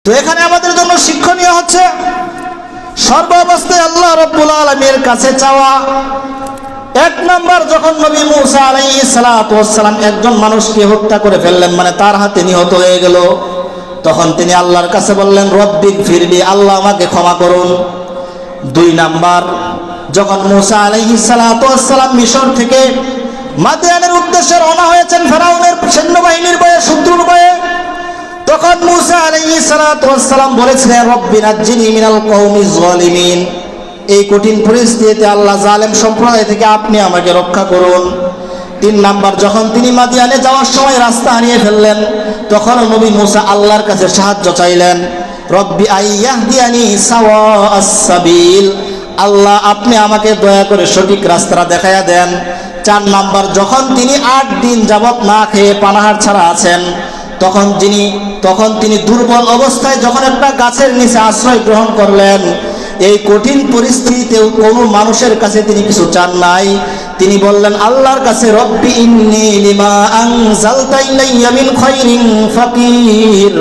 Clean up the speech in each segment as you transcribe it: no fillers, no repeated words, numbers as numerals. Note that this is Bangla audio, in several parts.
তো এখানে আমাদের জন্য শিক্ষণীয় হচ্ছে সর্ব অবস্থায় আল্লাহ রাব্বুল আলামিনের কাছে চাওয়া। এক নাম্বার, যখন নবী মুসা আলাইহিস সালাতু ওয়াস সালাম একজন মানুষকে হত্যা করে ফেললেন, মানে তার হাতে নিহত হয়ে গেল, তখন তিনি আল্লাহর কাছে বললেন রব্বিক ফিরলি, আল্লাহ আমাকে ক্ষমা করুন। দুই নাম্বার, যখন মুসা আলাইহিস সালাতু ওয়াস সালাম মিশর থেকে মাদিয়ানের উদ্দেশ্যে রওনা হয়েছেন ফেরাউনের সৈন্যবাহিনীর ভয়ে, শত্রুর ভয়ে, তখন মুসা আলাইহিস সালাতু ওয়াস সালাম বলেছিলেন রব্বি নাজ্জিনি মিনাল কওমিজ যালিমিন, এই কঠিন পরিস্থিতিতে আল্লাহ জালেম সম্প্রদায় থেকে আপনি আমাকে রক্ষা করুন। তিন নাম্বার, যখন তিনি মাদিয়ানে যাওয়ার সময় রাস্তা হারিয়ে ফেললেন, তখন নবী মুসা আল্লাহর কাছে সাহায্য চাইলেন, রব্বি আইয়াহদিয়ানি সাওয়াআস সাবিল, আল্লাহ আপনি আমাকে দয়া করে সঠিক রাস্তাটা দেখাইয়া দেন। চার নাম্বার, যখন তিনি 8 দিন যাবত না খেয়ে পানাহার ছাড়া আছেন, তখন তিনি দুর্বল অবস্থায় যখন একটা গাছের নিচে আশ্রয় গ্রহণ করলেন, এই কঠিন পরিস্থিতিতেও কোনো মানুষের কাছে তিনি কিছু চান নাই। তিনি বললেন আল্লাহর কাছে রব্বি ইন্নী লিমা আনজালতা ইলাইয়া মিন খায়রিন ফাকির,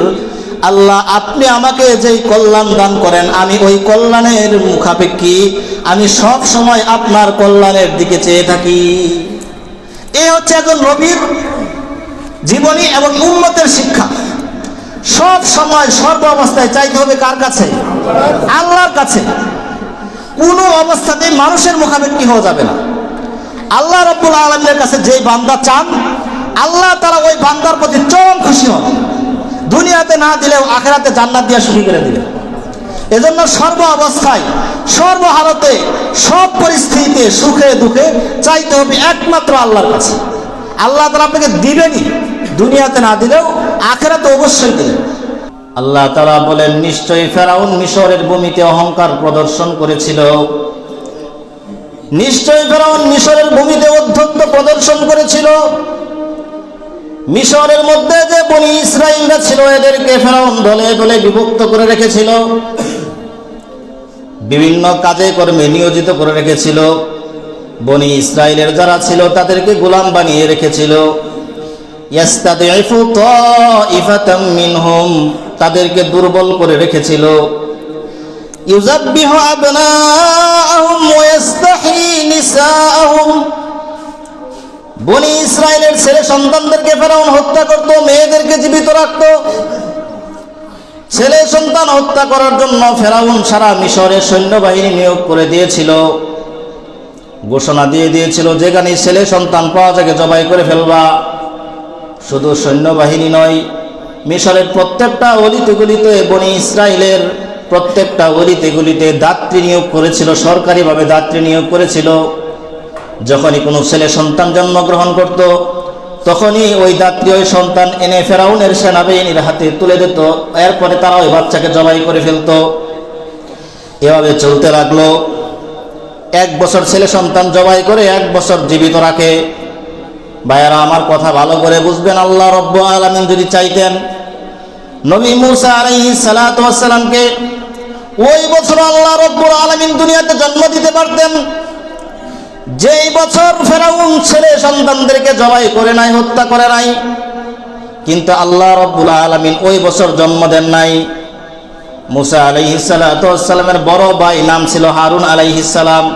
আল্লাহ আপনি আমাকে যেই কল্যাণ দান করেন আমি ওই কল্যাণের মুখাপেক্ষী, আমি সব সময় আপনার কল্যাণের দিকে চেয়ে থাকি। এই হচ্ছে একজন নবীর জীবনী এবং উম্মতের শিক্ষা। সব সময় সর্ব অবস্থায় চাইতে হবে কার কাছে? আল্লাহর কাছে। কোনো অবস্থাতেই মানুষের মুখাপেক্ষী হওয়া যাবে না। আল্লাহ রাব্বুল আলামিনের কাছে যেই বান্দা চান, আল্লাহ তাআলা ওই বান্দার প্রতি চরম খুশি হন। দুনিয়াতে না দিলেও আখিরাতে জান্নাত দিয়ে সুখী করে দিবেন। এজন্য সর্ব অবস্থায়, সর্ব হালতে, সব পরিস্থিতিতে, সুখে দুঃখে চাইতে হবে একমাত্র আল্লাহর কাছে। আল্লাহ তাআলা আপনাকে দিবেনই, দুনিয়াতে না দিলেও আখিরাতে অবশ্যই দিবেন। আল্লাহ তাআলা বলেন নিশ্চয়ই ফেরাউন মিশরের ভূমিতে অহংকার প্রদর্শন করেছিল, নিশ্চয়ই ফেরাউন মিশরের ভূমিতে ঔদ্ধত্য প্রদর্শন করেছিল। মিশরের মধ্যে যে বনি ইসরাইলরা ছিল, এদেরকে ফেরাউন দলে দলে বিভক্ত করে রেখেছিল, বিভিন্ন কাজে কর্মে নিয়োজিত করে রেখেছিল। বনি ইসরাইলের যারা ছিল তাদেরকে গোলাম বানিয়ে রেখেছিল। ইয়াস্তাদিফু তাইফাতাম মিনহুম, তাদেরকে দুর্বল করে রেখেছিল। ইউযাব্বিহু আবনাআহুম ওয়া ইস্তাহয়ী নিসাআহুম, বনি ইসরাইলের ছেলে সন্তানদেরকে ফেরাউন হত্যা করত, মেয়েদেরকে জীবিত রাখত। ছেলে সন্তান হত্যা করার জন্য ফেরাউন সারা মিশরের সৈন্যবাহিনী নিয়োগ করে দিয়েছিল। ঘোষণা দিয়ে দিয়েছিল যেখানে ছেলে সন্তান পাওয়া যাবে জবাই করে ফেলবা। শুধু সৈন্যবাহিনী নয়, মিশরের প্রত্যেকটা অলিতে গলিতে, বনি ইসরাইলের প্রত্যেকটা অলিতে গলিতে দাত্রী নিয়োগ করেছিল, সরকারিভাবে দাত্রী নিয়োগ করেছিল। যখনই কোনো ছেলে সন্তান জন্মগ্রহণ করত, তখনই ওই দাত্রী ওই সন্তান এনে ফেরাউনের সেনাবাহিনীর হাতে তুলে দিত। এরপরে তারা ওই বাচ্চাকে জবাই করে ফেলত। এভাবে চলতে লাগলো। 1 বছর ছেলে সন্তান জবাই করে 1 বছর জীবিত রাখে। ভাইয়ারা আমার কথা ভালো করে বুঝবেন, আল্লাহ রাব্বুল আলামিন যদি চাইতেন নবী মুসা আলাইহিস সালাতু ওয়াস সালামকে ওই বছর আল্লাহ রাব্বুল আলামিন দুনিয়াতে জন্ম দিতে পারতেন যেই বছর ফেরাউন ছেলে সন্তানদেরকে জবাই করে নাই, হত্যা করে নাই। কিন্তু আল্লাহ রাব্বুল আলামিন ওই বছর জন্ম দেন নাই। মুসা আলাইহিস সালাতু ওয়াস সালামের বড় ভাই নাম ছিল হারুন আলাইহিস সালাম।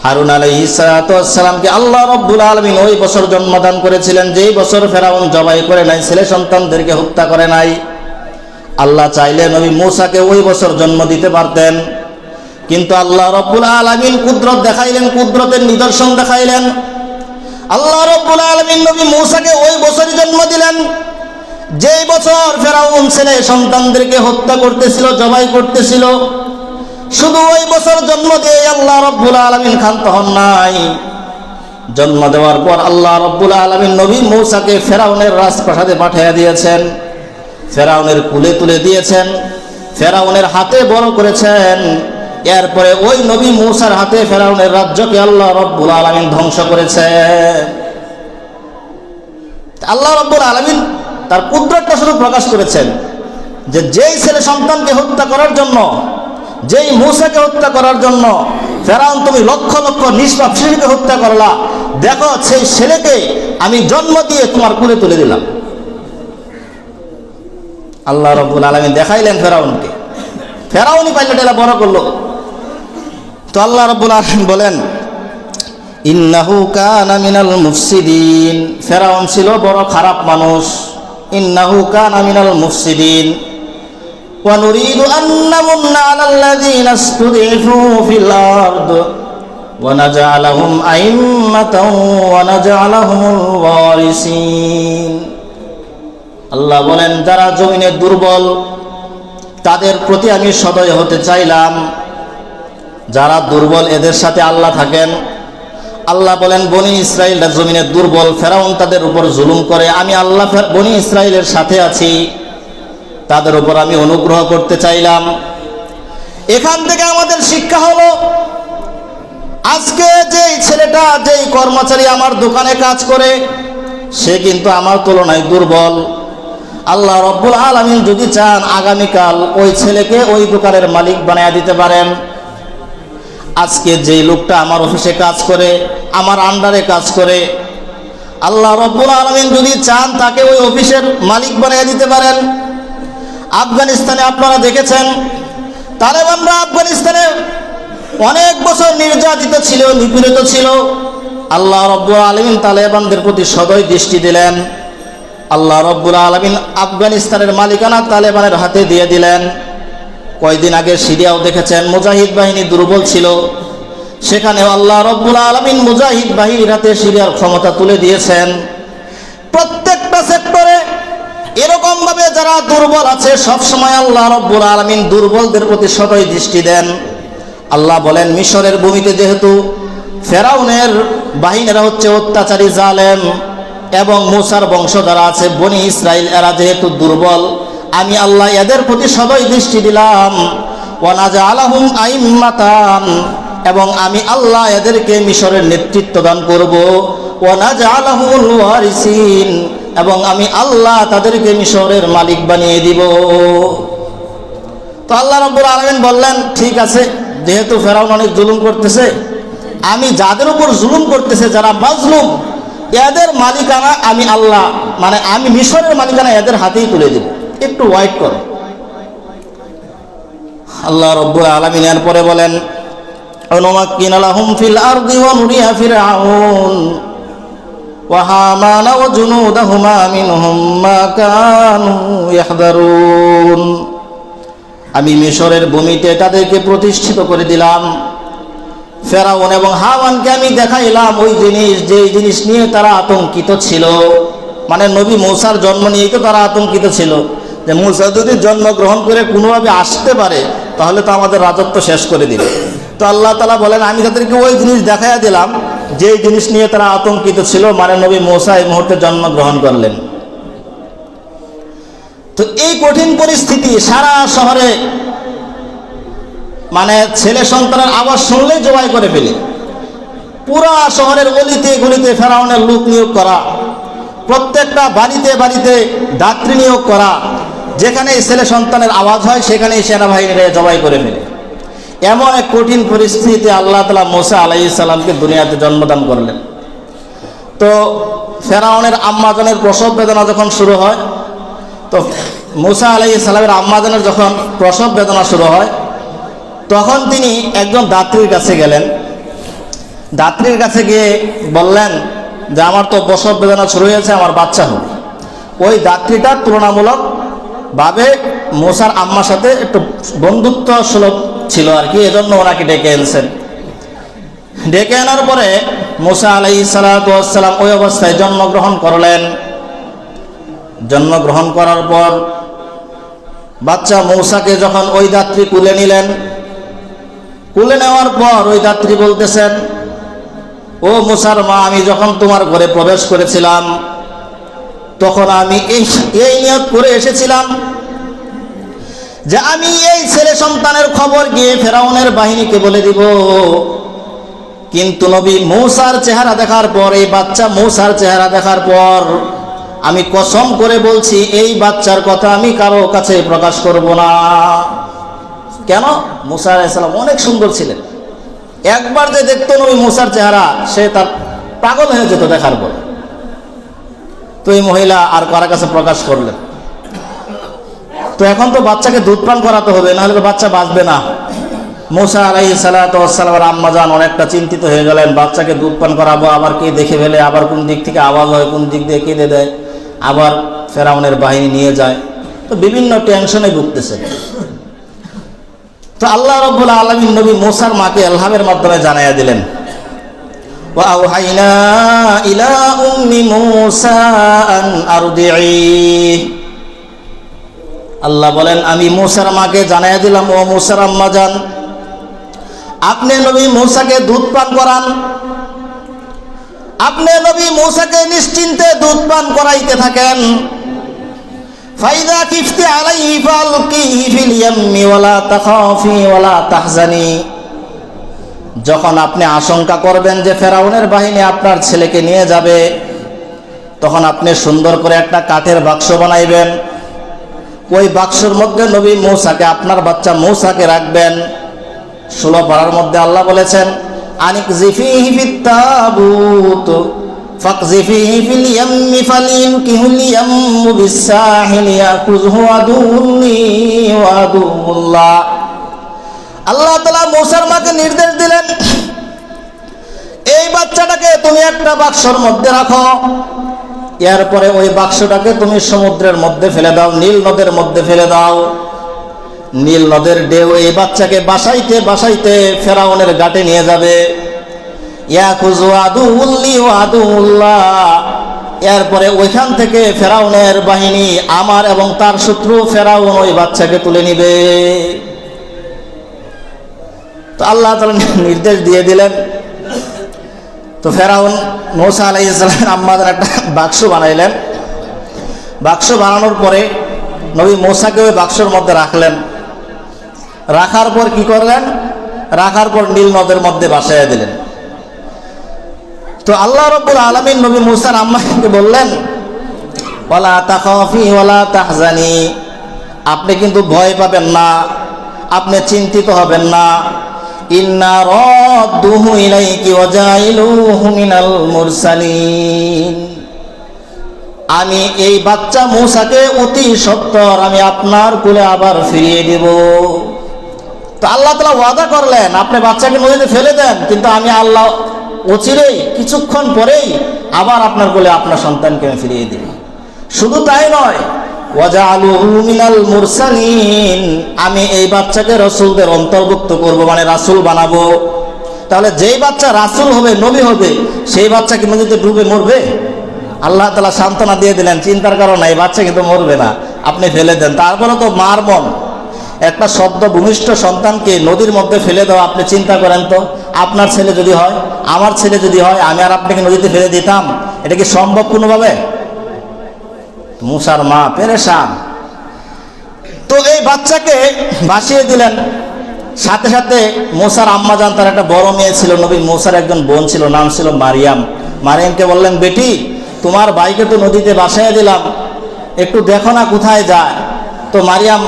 হারুন আলাইহিস সালাতু ওয়াস সালামকে আল্লাহ রাব্বুল আলামিন ওই বছর জন্মদান করেছিলেন যেই বছর ফেরাউন জবাই করে নাই, ছেলে সন্তানদেরকে হত্যা করে নাই। আল্লাহ চাইলে নবী মুসাকে ওই বছর জন্ম দিতে পারতেন, কিন্তু আল্লাহ রাব্বুল আলামিন কুদরত দেখাইলেন, কুদরতের নিদর্শন দেখাইলেন। আল্লাহ রাব্বুল আলামিন নবী মুসাকে ওই বছরই জন্ম দিলেন যেই বছর ফেরাউন ছেলে সন্তানদেরকে হত্যা করতেছিল, জবাই করতেছিল। শুধু ওই বছর জন্ম দিয়ে আল্লাহ রাব্বুল আলামিন ক্ষান্ত হন নাই। জন্ম দেওয়ার পর আল্লাহ রাব্বুল আলামিন নবী মুসাকে ফেরাউনের রাজপ্রাসাদে পাঠিয়ে দিয়েছেন, ফেরাউনের কুলে তুলে দিয়েছেন, ফেরাউনের হাতে বড় করেছেন। এরপরে ওই নবী মুসার হাতে ফেরাউনের রাজ্যকে আল্লাহ রাব্বুল আলামিন ধ্বংস করেছেন। আল্লাহ রাব্বুল আলামিন তার কুদরতটা শুধু প্রকাশ করেছেন যে যেই ছেলে সন্তানকে হত্যা করার জন্য, যেই মুসাকে হত্যা করার জন্য ফেরাউন তুমি লক্ষ লক্ষ নিষ্পাপ শিশুকে হত্যা করলা, দেখো সেই ছেলেকে আমি জন্ম দিয়ে তোমার কুলে তুলে দিলাম। আল্লাহ রাব্বুল আলামিন দেখাইলেন ফেরাউনকে, ফেরাউনই পাইলটেরা বড় করলো। তো আল্লাহ রাব্বুল আলামিন বলেন ইন্নাহু কানা মিনাল মুফসিদিন, ফেরাউন ছিল বড় খারাপ মানুষ। ইন্নাহু কানা মিনাল মুফসিদিন ওয়া নুরিদু আন নামুন্না আলাল্লাযীনা ইসতুদঈফু ফিল আরদ ওয়া নাজআলাহুম আইম্মাতাও ওয়া নাজআলাহুমুল ওয়ারিসিন। আল্লাহ বলেন যারা জমিনে দুর্বল তাদের প্রতি আমি সদয় হতে চাইলাম। যারা দুর্বল এদের সাথে আল্লাহ থাকেন। আল্লাহ বলেন বনি ইসরাইলরা জমিনে দুর্বল, ফেরাউন তাদের উপর জুলুম করে, আমি আল্লাহ বনি ইসরাইলের সাথে আছি, তাদের উপর আমি অনুগ্রহ করতে চাইলাম। এখান থেকে আমাদের শিক্ষা হলো, আজকে যেই ছেলেটা, যেই কর্মচারী আমার দোকানে কাজ করে, সে কিন্তু আমার তুলনায় দুর্বল। আল্লাহ রব্বুল আলামিন যদি চান আগামীকাল ওই ছেলেকে ওই দোকানের মালিক বানায় দিতে পারেন। আজকে যে লোকটা আমার অফিসে কাজ করে, আমার আন্ডারে কাজ করে, আল্লাহ রব্বুল আলামিন যদি চান তাকে ওই অফিসের মালিক বানিয়ে দিতে পারেন। আফগানিস্তানে আপনারা দেখেছেন, তালেবানরা আফগানিস্তানে অনেক বছর নির্যাতিত ছিল, নিপীড়িত ছিল। আল্লাহ রব্বুল আলামিন তালেবানদের প্রতি সদয় দৃষ্টি দিলেন। আল্লাহ রব্বুল আলামিন আফগানিস্তানের মালিকানা তালেবানের হাতে দিয়ে দিলেন। কয়েকদিন আগে সিরিয়াও দেখেছেন, মুজাহিদ বাহিনী দুর্বল ছিল, সেখানেও আল্লাহ রব্বুল আলামিন মুজাহিদ বাহিনীর হাতে সিরিয়ার ক্ষমতা তুলে দিয়েছেন। প্রত্যেকটা সেক্টরে এরকম ভাবে যারা দুর্বল আছে সবসময় আল্লাহ রব্বুল আলামিন দুর্বলদের প্রতি সদয় দৃষ্টি দেন। আল্লাহ বলেন মিশরের ভূমিতে যেহেতু ফেরাউনের বাহিনীরা হচ্ছে অত্যাচারী জালেম, এবং মূসার বংশ যারা আছে বনি ইসরাইল এরা যেহেতু দুর্বল, আমি আল্লাহ এদের প্রতি সদয় দৃষ্টি দিলাম। ওয়া নাজআলাহুম আইম্মাতান, এবং আমি আল্লাহ এদেরকে মিশরের নেতৃত্ব দান করব। ওয়া নাজআলাহুমুল ওয়ারিসিন, এবং আমি আল্লাহ তাদেরকে মিশরের মালিক বানিয়ে দিব। তো আল্লাহ রাব্বুল আলামিন বললেন ঠিক আছে, যেহেতু ফেরাউন অনেক জুলুম করতেছে, আমি যাদের উপর জুলুম করতেছে যারা মাজলুম, এদের মালিকানা আমি আল্লাহ, মানে আমি মিশরের মালিকানা এদের হাতেই তুলে দেব, একটু ওয়েট করো। আল্লাহ রাব্বুল আলামিন এরপরে বলেন অনুমাক্কিনা লাহুম ফিল আরদি ওয়া নুরিয়া ফিরআউন ওয়া হামানা ওয়া জুনুদাহুমা মিনহুম মা কানু ইয়াহদারুন। আমি মিশরের ভূমিতে তাদেরকে প্রতিষ্ঠিত করে দিলাম। ফেরাউন এবং হামানকে আমি দেখাইলাম ওই জিনিস, যেই জিনিস নিয়ে তারা আতঙ্কিত ছিল। মানে নবী মূসার জন্ম নিয়েই তো তারা আতঙ্কিত ছিল, যে মূসা যদি জন্মগ্রহণ করে কোনোভাবে আসতে পারে তাহলে তো আমাদের রাজত্ব শেষ করে দিবে। তো আল্লাহ তাআলা বলেন আমি তাদেরকে ওই জিনিস দেখাইয়া দিলাম যেই জিনিস নিয়ে তারা আতঙ্কিত ছিল, মানে নবী মূসা এই মুহূর্তে জন্মগ্রহণ করলেন। তো এই কঠিন পরিস্থিতি সারা শহরে, মানে ছেলে সন্তানের আওয়াজ শুনলেই জবাই করে ফেলে। পুরা শহরের অলিতে গলিতে ফেরাউনের লোক নিয়োগ করা, প্রত্যেকটা বাড়িতে বাড়িতে দাত্রী নিয়োগ করা, যেখানে ছেলে সন্তানের আওয়াজ হয় সেখানেই সেনাবাহিনীরা জবাই করে ফেলে। এমন এক কঠিন পরিস্থিতিতে আল্লাহ তাআলা মূসা আলাইহিস সালামকে দুনিয়াতে জন্মদান করলেন। তো ফেরাউনের আম্মাজানের প্রসব বেদনা যখন শুরু হয়, তো মূসা আলাইহিস সালামের আম্মাজানের যখন প্রসব বেদনা শুরু হয়, তখন তিনি একজন দাত্রীর কাছে গেলেন। দাত্রীর কাছে গিয়ে বললেন যে আমার তো প্রসব বেদনা শুরু হয়েছে, আমার বাচ্চা হোক। ওই দাত্রীটা তুলনামূলকভাবে মূসার আম্মার সাথে একটু বন্ধুত্ব সুলভ ছিল আর কি, এজন্য ওনাকে ডেকে এনেছেন। ডেকে আনার পরে মূসা আলাইহিস সালাতু ওয়াস সালাম ওই অবস্থায় জন্মগ্রহণ করলেন। জন্মগ্রহণ করার পর বাচ্চা মূসাকে যখন ওই দাত্রী কুলে নিলেন, কুলে নেওয়ার পর ওই দাত্রী বলতেছেন ও মূসার মা, আমি যখন তোমার ঘরে প্রবেশ করেছিলাম তখন আমি এই নিয়ত করে এসেছিলাম যে আমি এই ছেলে সন্তানের খবর গিয়ে ফেরাউনের বাহিনীকে বলে দিব। কিন্তু নবী মূসার চেহারা দেখার পর, এই বাচ্চা মূসার চেহারা দেখার পর আমি কসম করে বলছি এই বাচ্চার কথা আমি কারো কাছে প্রকাশ করব না। কেন? মূসা আলাইহিস সালাম অনেক সুন্দর ছিলেন। একবার যে দেখতো নবী মূসার চেহারা, সে তার পাগল হয়ে যেত দেখার পর। তো এই মহিলা আর কারো কাছে প্রকাশ করলেন। তো এখন তো বাচ্চাকে দুধ পান করাতে হবে, নাহলে তো বাচ্চা বাঁচবে না। মুসা আলাইহিস সালাতু ওয়াস সালামের আম্মাজান অনেকটা চিন্তিত হয়ে গেলেন, বাচ্চাকে দুধ পান করাবো, আবার কে দেখে ফেলে, আবার কোন দিক থেকে আওয়াজ হয়, কোন দিক দিয়ে কেঁদে দেয়, আবার ফেরাউনের বাহিনী নিয়ে যায়, তো বিভিন্ন টেনশনে ভুগতেছে। তো আল্লাহ রাব্বুল আলামিন নবী মুসার মাকে ইলহামের মাধ্যমে জানাইয়া দিলেন, ওয়া আওহাইনা ইলা উম্মি মুসা আন আরদিঈ। আল্লাহ বলেন, আমি মুসার মাকে জানাইয়া দিলাম, ও মুসার আম্মাজান, আপনি নবী মুসাকে দুধ পান করান। আপনি নবী মুসাকে নিশ্চিন্তে দুধ পান করাইতে থাকেন। ফাইদা কিফতি আলাইহি ফালকিহি ফিল ইয়াম্মি ওয়ালা তাখাফি ওয়ালা তাহজানি। যখন আপনি আশঙ্কা করবেন যে ফেরাউনের বাহিনী আপনার ছেলেকে নিয়ে যাবে, তখন আপনি সুন্দর করে একটা কাঠের বাক্স বানাইবেন। ওই বাক্সের মধ্যে নবী মূসাকে, আপনার বাচ্চা মূসাকে রাখবেন। 16 পারার মধ্যে আল্লাহ বলেছেন, আনিকযিফিহি ফিত তাবুত ফাকযিফিহি ফিল ইয়াম্মি ফালিয়ুলকিহুল ইয়াম্মু বিস-সাহিলি ইয়াকুযহু আদুউল্লি ওয়া আদুউল্লাহ। আল্লাহ তাআলা মূসার মাকে নির্দেশ দিলেন, এই বাচ্চাটাকে তুমি একটা বাক্সের মধ্যে রাখো, এরপরে ওই বাক্সটাকে তুমি সমুদ্রের মধ্যে ফেলে দাও, নীল নদের মধ্যে ফেলে দাও। নীল নদের ঢেউ এই বাচ্চাকে বাসাইতে বাসাইতে ফেরাউনের ঘাটে নিয়ে যাবে। ইয়াকুযু আদুউল্লি ওয়া আদুউল্লাহ। এরপরে ওইখান থেকে ফেরাউনের বাহিনী, আমার এবং তার শত্রু ফেরাউন, ওই বাচ্চাকে তুলে নিবে। তো আল্লাহ তাআলা নির্দেশ দিয়ে দিলেন। তো ফেরাউন মূসা আলাইহিস সালামের আম্মাদের একটা বাক্স বানাইলেন। বাক্স বানানোর পরে নবী মূসাকে ওই বাক্সের মধ্যে রাখলেন। রাখার পর কি করলেন? রাখার পর নীল নদের মধ্যে ভাসাইয়া দিলেন। তো আল্লাহ রাব্বুল আলামিন নবী মূসার আম্মাকে বললেন, ওয়ালা তাখাফি ওয়ালা তাহজানি, আপনি কিন্তু ভয় পাবেন না, আপনি চিন্তিত হবেন না। ইন্না রাদ্দুহু ইলাইকি ওয়া জাইলুহু মিনাল মুরসালিন। আমি এই বাচ্চা মূসাকে অতি সত্বর আমি আপনার কোলে আবার ফিরিয়ে দেব। তো আল্লাহ তাআলা ওয়াদা করলেন, আপনি বাচ্চাকে নদীতে ফেলে দেন, কিন্তু আমি আল্লাহ অচিরেই কিছুক্ষণ পরেই আবার আপনার কোলে আপনার সন্তানকে আমি ফিরিয়ে দেব। শুধু তাই নয়, ওয়াজআলুহু মিনাল মুরসালিন, আমি এই বাচ্চাকে রাসূলদের অন্তর্ভুক্ত করব, মানে রাসূল বানাবো। তাহলে যেই বাচ্চা রাসূল হবে, নবী হবে, সেই বাচ্চা কি নদীতে ডুবে মরবে? আল্লাহ তাআলা সান্ত্বনা দিয়ে দিলেন, চিন্তার কারণ নাই, বাচ্চা কিন্তু মরবে না, আপনি ফেলে দেন। তারপরে তো মার মন, একটা সদ্য ভূমিষ্ঠ সন্তানকে নদীর মধ্যে ফেলে দেওয়া, আপনি চিন্তা করেন তো, আপনার ছেলে যদি হয়, আমার ছেলে যদি হয়, আমি আর আপনাকে নদীতে ফেলে দিতাম? এটা কি সম্ভব কোনোভাবে? মূসার মা পেরেশান। তো এই বাচ্চাকে ভাসিয়ে দিলেন। সাথে সাথে মূসার আম্মাজান, তার একটা বড় মেয়ে ছিল, নবী মূসার একজন বোন ছিল, নাম ছিল মারিয়াম। মারিয়ামকে বললেন, বেটি, তোমার ভাইকে তো নদীতে ভাসাইয়া দিলাম, একটু দেখো না কোথায় যায়। তো মারিয়াম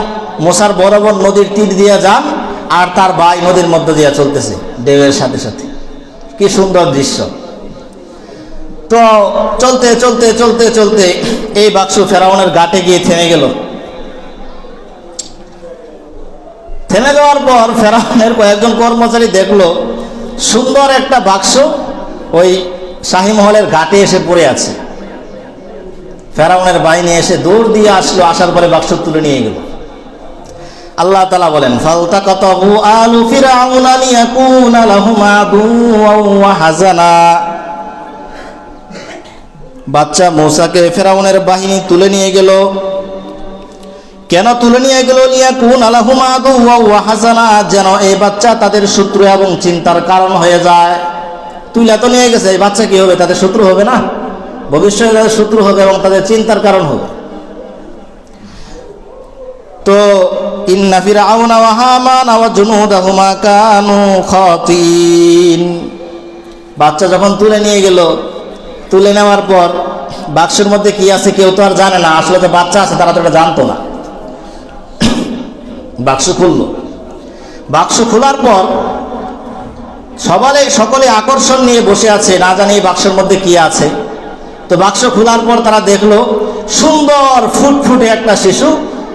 মূসার বড় বোন নদীর তীর দিয়ে যান, আর তার ভাই নদীর মধ্য দিয়ে চলতেছে ঢেউয়ের সাথে সাথে। কি সুন্দর দৃশ্য। তো চলতে চলতে চলতে চলতে এই বাক্স ফেরাউনের ঘাটে গিয়ে থেমে গেল। থেমে যাওয়ার পর ফেরাউনের কয়েকজন কর্মচারী দেখলো সুন্দর একটা বাক্স ওই শাহী মহলের ঘাটে এসে পড়ে আছে। ফেরাউনের বাহিনী এসে দৌড় দিয়ে আসলো, আসার পরে বাক্স তুলে নিয়ে গেল। আল্লাহ তাআলা বলেন, ফালতাকাতাহু আলু ফিরআউনা লিয়াকুনা লাহুম আদুওয়ান ওয়া হাজানা। বাচ্চা মূসাকে ফেরাউনের বাহিনী তুলে নিয়ে গেল। কেন তুলে নিয়ে গেল? লিয়াকুনা লাহুম আদুওয়ান ওয়া হাজানা, যেন এই বাচ্চা তাদের শত্রু এবং চিন্তার কারণ হয়ে যায়। তুলে তো নিয়ে গেছে, এই বাচ্চা কি হবে? তাদের শত্রু হবে না? ভবিষ্যতে তাদের শত্রু হবে এবং তাদের চিন্তার কারণ হবে। তো ইন্না ফিরআউনা ওয়া হামানা ওয়া জুনুদাহুমা কানু খাতিন। বাচ্চা যখন তুলে নিয়ে গেল, তুলে নেওয়ার পর বাক্সের মধ্যে কি আছে কেউ তো আর জানে না। আসলে তো বাচ্চা আছে, তারা তো এটা জানতো না। বাক্স খুললো। বাক্স খোলার পর সকলে আকর্ষণ নিয়ে বসে আছে, না জানি এই বাক্সের মধ্যে কি আছে। তো বাক্স খোলার পর তারা দেখলো সুন্দর ফুটফুটে একটা শিশু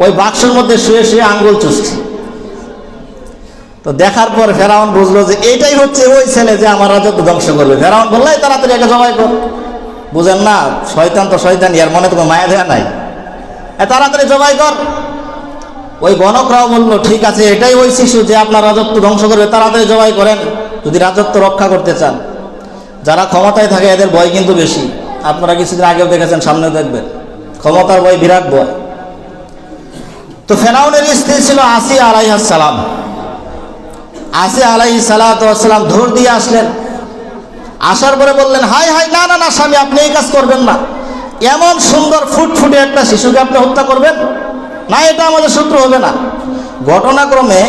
ওই বাক্সের মধ্যে শুয়ে শুয়ে আঙ্গুল চুষছে। তো দেখার পর ফেরাউন বুঝলো যে এইটাই হচ্ছে ওই ছেলে যে আমার রাজত্ব ধ্বংস করবে। ফেরাউন বললো তাড়াতাড়ি একে জবাই কর। বুঝেন না, শয়তান তো শয়তান, এর মনে তোমার মায়া দেয়া নাই, তাড়াতাড়ি জবাই কর। ওই গণকরাও বললো ঠিক আছে, এটাই ওই শিশু যে আপনার রাজত্ব ধ্বংস করবে, তাড়াতাড়ি জবাই করেন যদি রাজত্ব রক্ষা করতে চান। যারা ক্ষমতায় থাকে এদের ভয় কিন্তু বেশি। আপনারা কিছুদিন আগেও দেখেছেন, সামনেও দেখবেন, ক্ষমতার ভয় বিরাট ভয়। তো ফেরাউনের স্ত্রী ছিল আসিয়া আলাইহিস সালাম। আসিয়া আলাইহিস সালাম ধর দিয়ে আসলেন। আসার পরে বললেন, হাই হাই, না না না স্বামী, আপনি এই কাজ করবেন না। এমন সুন্দর ফুটফুটে একটা শিশুকে আপনি হত্যা করবেন না, এটা আমাদের শত্রু হবে না। ঘটনাক্রমে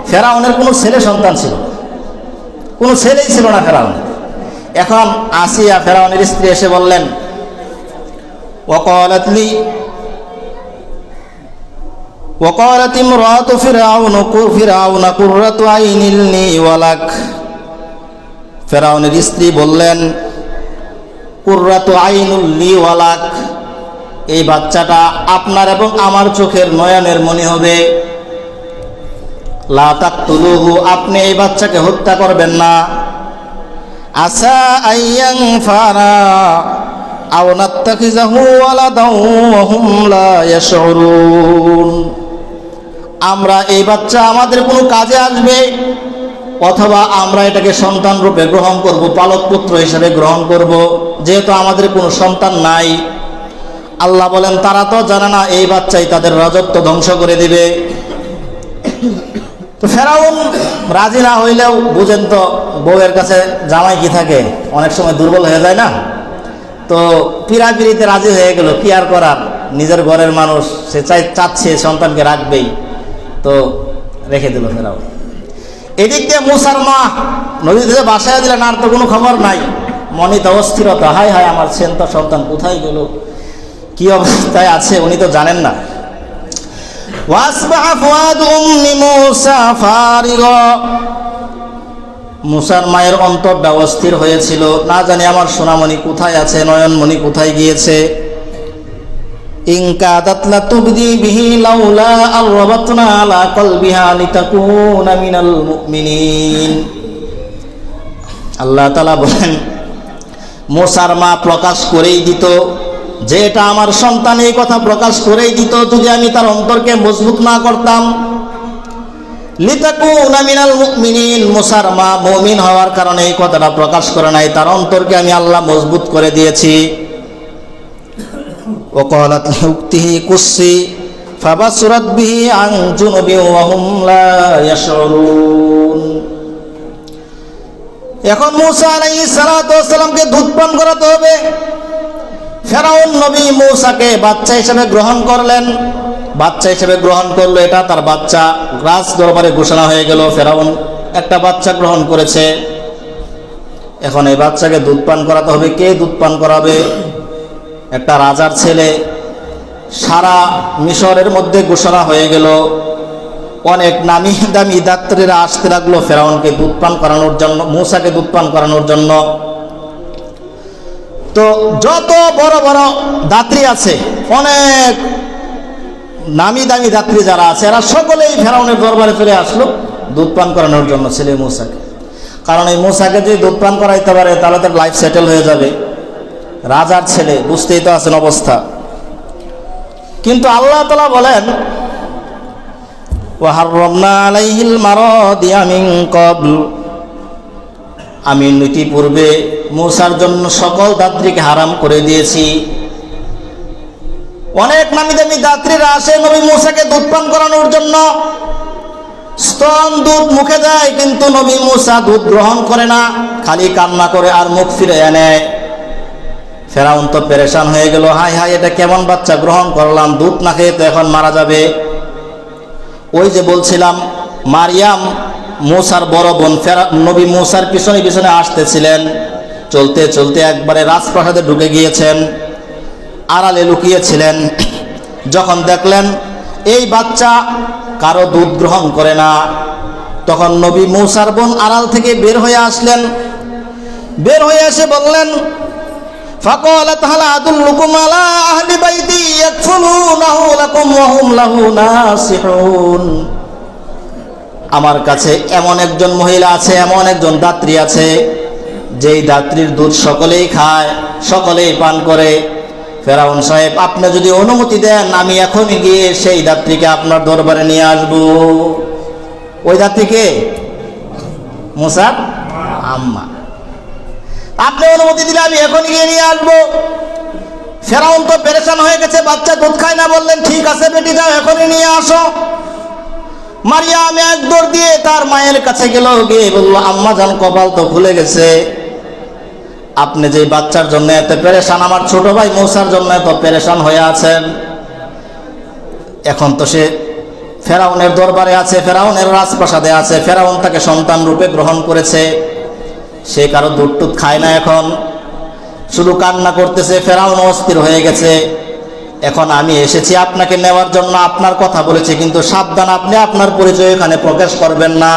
ফেরাউনের কোনো ছেলে সন্তান ছিল, কোনো ছেলেই ছিল না ফেরাউনের। এখন আসিয়া ফেরাউনের স্ত্রী এসে বললেন, وقالت امرأة فرعون قرة عين لي ولك। ফেরাউনের স্ত্রী বললেন, কুররাতু আইনুল লি ওয়ালাক, এই বাচ্চাটা আপনার এবং আমার চোখের নয়নের মনি হবে। লা তাকতুলুহু, আপনি এই বাচ্চাকে হত্যা করবেন না। আসা আইয়ান ফারা আও নাত্তাখিযাহু ওয়ালাদাও ওয়া হুম লা ইয়াশউরুন, আমরা এই বাচ্চা আমাদের কোনো কাজে আসবে, অথবা আমরা এটাকে সন্তান রূপে গ্রহণ করব, পালক পুত্র হিসেবে গ্রহণ করব, যেহেতু আমাদের কোনো সন্তান নাই। আল্লাহ বলেন তারা তো জানে না এই বাচ্চাই তাদের রাজত্ব ধ্বংস করে দিবে। তো ফেরাউন রাজি না হইলেও, বুঝেন তো বউয়ের কাছে জামাই কি থাকে, অনেক সময় দুর্বল হয়ে যায় না। তো পিড়াপিড়িতে রাজি হয়ে গেল, কি আর করার, নিজের ঘরের মানুষ, সে চাচ্ছে সন্তানকে রাখবেই, তো রেখে দিল ফেরাউন। এদিক দিয়ে মুসার মা নদী থেকে বাসায় দিলেন, আর তো কোনো খবর নাই, মনিতে অস্থিরতা, হায় হায় আমার সেন্তা সন্তান কোথায় গেল, কি অবস্থায় আছে উনি তো জানেন না। মুসার মায়ের অন্তরটা অস্থির হয়েছিল, না জানি আমার সোনামণি কোথায় আছে, নয়নমণি কোথায় গিয়েছে। ইনকাদাত লাতুবদি বিহি লাউলা আরবাতনা আলা কলবিহা লিতাকুনা মিনাল মুমিনিন। আল্লাহ তাআলা বলেন, মুসার মা প্রকাশ করেই দিত যে এটা আমার সন্তান, এই কথা প্রকাশ করেই দিত যদি আমি তার অন্তরকে মজবুত না করতাম। লিতাকুনা মিনাল মুমিনিন, মুসার মা মুমিন হওয়ার কারণে এই কথাটা প্রকাশ করে নাই, তার অন্তরকে আমি আল্লাহ মজবুত করে দিয়েছি। وقالت لأخته قصي فبصرت به عن جنب وهم لا يشعرون। এখন মূসা আলাইহিস সালাতু ওয়াস সালামকে দুধ পান করাতে হবে। ফেরাউন নবী মূসাকে বাচ্চা হিসেবে গ্রহণ করলেন, বাচ্চা হিসেবে গ্রহণ করলো, এটা তার বাচ্চা। রাজ দরবারে ঘোষণা হয়ে গেল ফেরাউন একটা বাচ্চা গ্রহণ করেছে। এখন এই বাচ্চাকে দুধ পান করাতে হবে। কে দুধ পান করাবে? একটা রাজার ছেলে। সারা মিশরের মধ্যে ঘোষণা হয়ে গেল, অনেক নামি দামি ডাক্তারেরা আসতে লাগলো ফেরাউনকে দুধ পান করানোর জন্য, মূসাকে দুধ পান করানোর জন্য। তো যত বড় বড় দাত্রী আছে, অনেক নামি দামি দাত্রী যারা আছে, এরা সকলেই ফেরাউনের দরবারে চলে আসলো দুধ পান করানোর জন্য ছেলে মূসাকে। কারণ এই মূসাকে যদি দুধ পান করাইতে পারে তাহলে তার লাইফ সেটেল হয়ে যাবে। রাজার ছেলে, বুঝতেই তো আছেন অবস্থা। কিন্তু আল্লাহ তাআলা বলেন, ওয়াহাররামনা আলাইহিল মারাদিয়া মিন ক্বাবল, আমি ইতিপূর্বে মূসার জন্য সকল দাত্রীকে হারাম করে দিয়েছি। অনেক নামি দামি দাত্রীরা আসে নবী মূসাকে দুধ পান করানোর জন্য, স্তন দুধ মুখে দেয়, কিন্তু নবী মূসা দুধ গ্রহণ করে না, খালি কান্না করে আর মুখ ফিরে নেয়। ফেরাউন তো পেরেশান হয়ে গেল, হাই হাই এটা কেমন বাচ্চা গ্রহণ করলাম, দুধ না খেয়ে তো এখন মারা যাবে। ওই যে বলছিলাম মারিয়াম মূসার বড় বোন, নবী মূসার পিছনে পিছনে আসতেছিলেন, চলতে চলতে একবারে রাজপ্রাসাদে ঢুকে গিয়েছেন, আড়ালে লুকিয়েছিলেন। যখন দেখলেন এই বাচ্চা কারো দুধ গ্রহণ করে না, তখন নবী মূসার বোন আড়াল থেকে বের হয়ে আসলেন। বের হয়ে এসে বললেন, ফাকালাত হাল আদুল্লুকুম আলা আহলি বাইতি ইয়াকফুলুনাহু লাকুম ওয়া হুম লাহু নাসিহুন। আমার কাছে এমন একজন মহিলা আছে, এমন একজন দাত্রী আছে, যেই দাত্রীর দুধ সকলেই খায়, সকলেই পান করে। ফেরাউন সাহেব, আপনি যদি অনুমতি দেন আমি এখনই গিয়ে সেই দাত্রীকে আপনার দরবারে নিয়ে আসব। ওই দাত্রীকে মুসার আম্মা। আপনি অনুমতি দিলে আমি এখনই গিয়ে নিয়ে আসবো। ফেরাউন তো পেরেশান হয়ে গেছে, বাচ্চা দুধ খায় না, বললেন ঠিক আছে বেটি যাও, এখনই নিয়ে আসো। মারিয়াম এক দৌড় দিয়ে তার মায়ের কাছে গেল, গিয়ে বলল, আম্মা জান, কপাল তো খুলে গেছে, আপনি যে বাচ্চার জন্য এত পেরেশান, আমার ছোট ভাই মূসার জন্য এত পেরেশান হয়ে আছেন। এখন তো সে ফেরাউনের দরবারে আছে, ফেরাউনের রাজপ্রাসাদে আছে, ফেরাউন তাকে সন্তান রূপে গ্রহণ করেছে, সে কারো দুধ টুধ খায় না, এখন শুধু কান্না করতেছে, ফেরাউন অস্থির হয়ে গেছে। এখন আমি এসেছি আপনাকে নেওয়ার জন্য, আপনার কথা বলেছি, কিন্তু সাবধান, আপনি আপনার পরিচয় এখানে প্রকাশ করবেন না,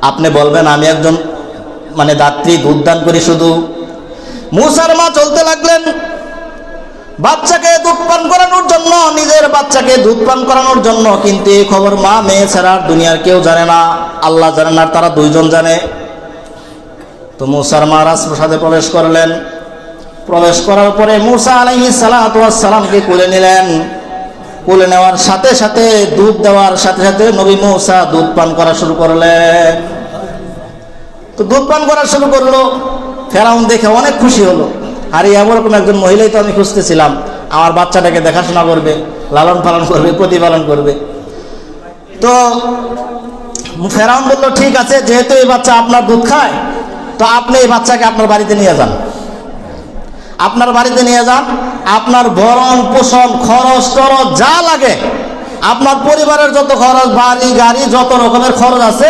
আপনি বলবেন আমি একজন দাত্রী, দুধ দান করি শুধু। মূসার মা চলতে লাগলেন বাচ্চাকে দুধ পান করানোর জন্য, নিজের বাচ্চাকে দুধ পান করানোর জন্য, কিন্তু এই খবর মা মেয়ে ছাড়া দুনিয়ার কেউ জানে না, আল্লাহ জানেন, আর তারা দুইজন জানে। তো মূসার মা রাজপ্রাসাদে প্রবেশ করলেন। প্রবেশ করার পরে মূসা আলাইহিস সালাতু ওয়াস সালামকে কোলে নিলেন। কোলে নেওয়ার সাথে সাথে, দুধ দেওয়ার সাথে সাথে নবী মূসা দুধ পান করা শুরু করলেন। তো দুধ পান করা শুরু করলো। ফেরাউন দেখে অনেক খুশি হলো, আরে এরকম একজন মহিলাই তো আমি খুঁজতেছিলাম, আমার বাচ্চাটাকে দেখাশোনা করবে, লালন পালন করবে, প্রতিপালন করবে। তো ফেরাউন বলল, ঠিক আছে, যেহেতু এই বাচ্চা আপনার দুধ খায়, তো আপনি এই বাচ্চাকে আপনার বাড়িতে নিয়ে যান, আপনার বাড়িতে নিয়ে যান, আপনার ভরণ পোষণ খরচ টরচ যা লাগে, আপনার পরিবারের যত খরচ, বাড়ি গাড়ি যত রকমের খরচ আছে,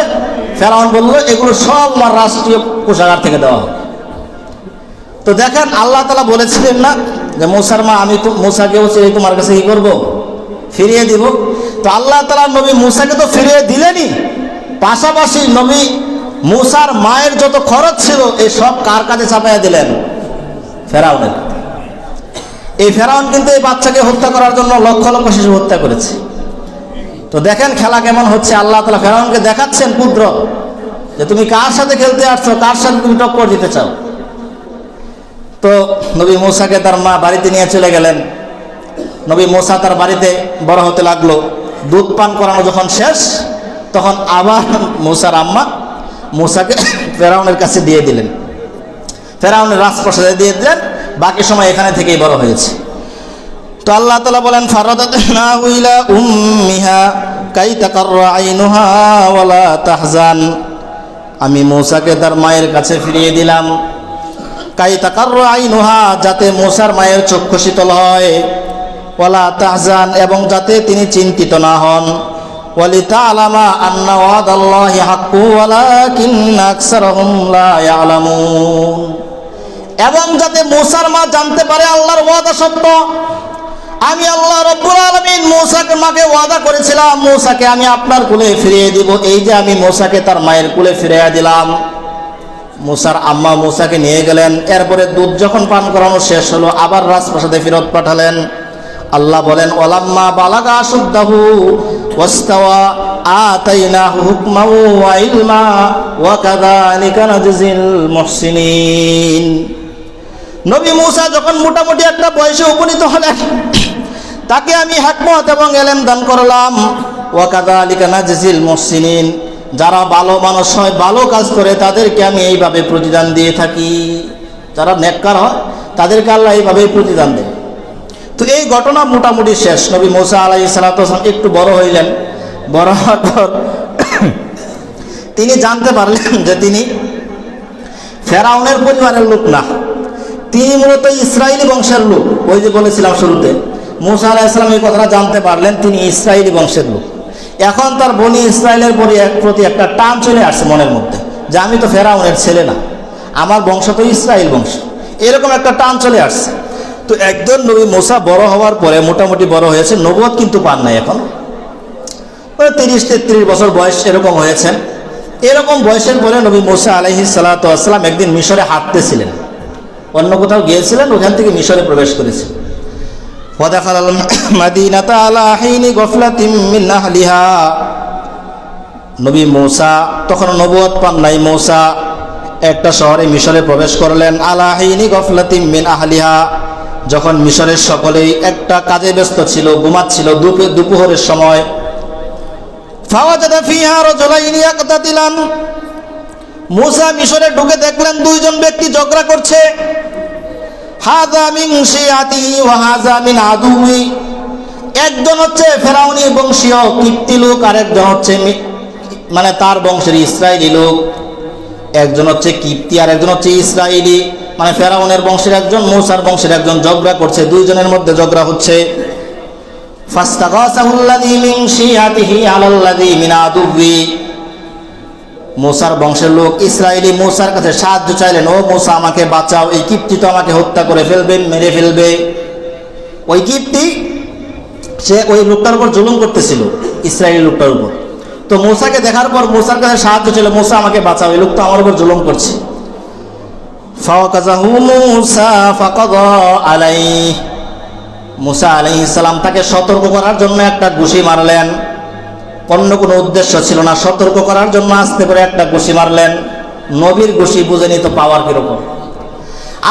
ফেরাউন বলল এগুলো সব আমার রাষ্ট্রীয় কোষাগার থেকে দেওয়া হবে। তো দেখেন, আল্লাহ তাআলা বলেছিলেন না যে মূসার মা, আমি তো মূসাকেও সেই তোমার কাছে কি করবো, ফিরিয়ে দিব। তো আল্লাহ তাআলা নবী মূসাকে তো ফিরিয়ে দিলেনই, পাশাপাশি নবী মূসার মায়ের যত খরচ ছিল এই সব কার কাছে চাপাইয়া দিলেন, ফেরাউনের। এই ফেরাউন কিন্তু এই বাচ্চাকে হত্যা করার জন্য লক্ষ লক্ষ শিশু হত্যা করেছে। তো দেখেন খেলা কেমন হচ্ছে, আল্লাহ তাআলা ফেরাউনকে দেখাচ্ছেন কুদরত, যে তুমি কার সাথে খেলতে আসছো, কার সাথে তুমি টক্কর দিতে চাও। তো নবী মূসাকে তার মা বাড়িতে নিয়ে চলে গেলেন। নবী মূসা তার বাড়িতে বড় হতে লাগলো। দুধ পান করানো যখন শেষ, তখন আবার মূসার আম্মা মূসাকে ফেরাউনের কাছে দিয়ে দিলেন, ফেরাউনের রাজপ্রাসাদে দিয়ে দিলেন, বাকি সময় এখানে থেকেই বড় হয়েছে। তো আল্লাহ তাআলা বলেন, ফারাদাতনাহু ইলা উম্মিহা কাই তাকাররা আইনুহা ওয়ালা তাহজান। আমি মূসাকে তার মায়ের কাছে ফিরিয়ে দিলাম, কাই তাকাররা আইনুহা, যাতে মূসার মায়ের চক্ষু শীতল হয়, ওয়ালা তাহজান, এবং যাতে তিনি চিন্তিত না হন, ওয়ালিতাআলামা আন্না ওয়াদাল্লাহি হাক্কু ওয়ালাকিন্না আকসারহুম লা ইয়ালামুন, এবং যাতে মূসার মা জানতে পারে আল্লাহর ওয়াদা সত্য। আমি আল্লাহ রাব্বুল আলামিন মূসাকে মাকে ওয়াদা করেছিলাম, মূসাকে আমি আপনার কোলে ফিরিয়ে দিব। এই যে আমি মূসাকে তার মায়ের কোলে ফিরিয়ে দিলাম। মূসার আম্মা মূসাকে নিয়ে গেলেন। এরপরে দুধ যখন পান করানো শেষ হলো, আবার রাজপ্রাসাদে ফেরত পাঠালেন। আল্লাহ বলেন, ওয়ালাম্মা বালাগা আশুদ্দাহু ওয়াস্তাওয়া আতাইনাহু হুকমান ওয়া ইলমা ওয়া কাযালিকা নাজজিল মুহসিনিন। নবী মূসা যখন মোটামুটি একটা বয়সে উপনীত হলেন, তাকে আমি হিকমত এবং ইলম দান করলাম। ওয়া কাযালিকা নাজজিল মুহসিনিন, যারা ভালো মানুষ হয়, ভালো কাজ করে, তাদেরকে আমি এইভাবে প্রতিদান দিয়ে থাকি। যারা নেককার হয় তাদেরকে আল্লাহ এইভাবেই প্রতিদান দেয়। তো এই ঘটনা মোটামুটি শেষ। নবী মূসা আলাইহিস সালাতু ওয়াস সালাম একটু বড় হইলেন। বড় হওয়ার পর তিনি জানতে পারলেন যে তিনি ফেরাউনের পরিবারের লোক না, তিনি মূলত ইসরায়েলি বংশের লোক। ওই যে বলেছিলাম শুরুতে, মূসা আলাইহিস সালাম এই কথাটা জানতে পারলেন, তিনি ইসরায়েলি বংশের লোক। এখন তার বনি ইসরায়েলের প্রতি একটা টান চলে আসছে মনের মধ্যে, যে আমি তো ফেরাউনের ছেলে না, আমার বংশ তো ইসরায়েল বংশ, এরকম একটা টান চলে আসছে। তো একজন নবী মূসা বড় হওয়ার পরে, মোটামুটি বড় হয়েছে, নবুয়ত কিন্তু পান নাই, এখন 30-33 বছর বয়স এরকম হয়েছেন। এরকম বয়সের পরে নবী মূসা আলাইহিস সালাতু ওয়াস সালাম একদিন মিশরে হাঁটতেছিলেন। অন্য কোথাও গিয়েছিলেন, ওখান থেকে মিশরে প্রবেশ করেছে। ওয়াদাখালাল মাদিনাতা আলা হিনি গফলাতিম মিন আহলিহা, নবী মূসা তখন নবুয়ত পান নাই, মূসা একটা শহরে মিশরে প্রবেশ করলেন। আলা হিনি গফলাতিম মিন আহলিহা, যখন মিশরের সকলেই একটা কাজে ব্যস্ত ছিল, ঘুমাচ্ছিল দুপুরের সময়। ফাওয়াজাদা ফিহা রাজুলাইনি ইয়াকতাতিলান, মূসা মিশরে ঢুকে দেখলেন দুইজন ব্যক্তি ঝগড়া করছে। হাযা মিন শিয়াতিহি ওয়া হাযা মিন আদুহি, একজন হচ্ছে ফেরাউনি বংশীয় কিপ্তি লোক, আর একজন হচ্ছে মানে তার বংশের ইসরায়েলি লোক। একজন হচ্ছে কিপ্তি আর একজন হচ্ছে ইসরায়েলি, মানে ফেরাউনের বংশের একজন, মূসার বংশের একজন ঝগড়া করছে, দুইজনের মধ্যে ঝগড়া হচ্ছে। ফাস্তাগাসাহুল্লাযী মিন শিয়াতিহি আলাল্লাযী মিন আদুহি, মূসার বংশের লোক ইসরায়েলি মূসার কাছে সাহায্য চাইলেন, ও মূসা আমাকে বাঁচাও, এই কিপ্তি তো আমাকে হত্যা করে ফেলবে, মেরে ফেলবে। ওই কিপ্তি সে ওই লোকটার উপর জুলুম করতেছিল, ইসরায়েলি লোকটার উপর। তো মূসাকে দেখার পর মূসার কাছে সাহায্য ছিল, মূসা আমাকে বাঁচাও, এই লোক তো আমার উপর জুলুম করছে। ফাওয়াকাযাহু মূসা ফাকাযা আলাইহি, মূসা আলাইহিস সালাম তাকে সতর্ক করার জন্য একটা ঘুষি মারলেন। অন্য কোনো উদ্দেশ্য ছিল না, সতর্ক করার জন্য আস্তে করে একটা ঘুষি মারলেন। নবীর ঘুষি বুঝেনি তো পাওয়ার কিরকম,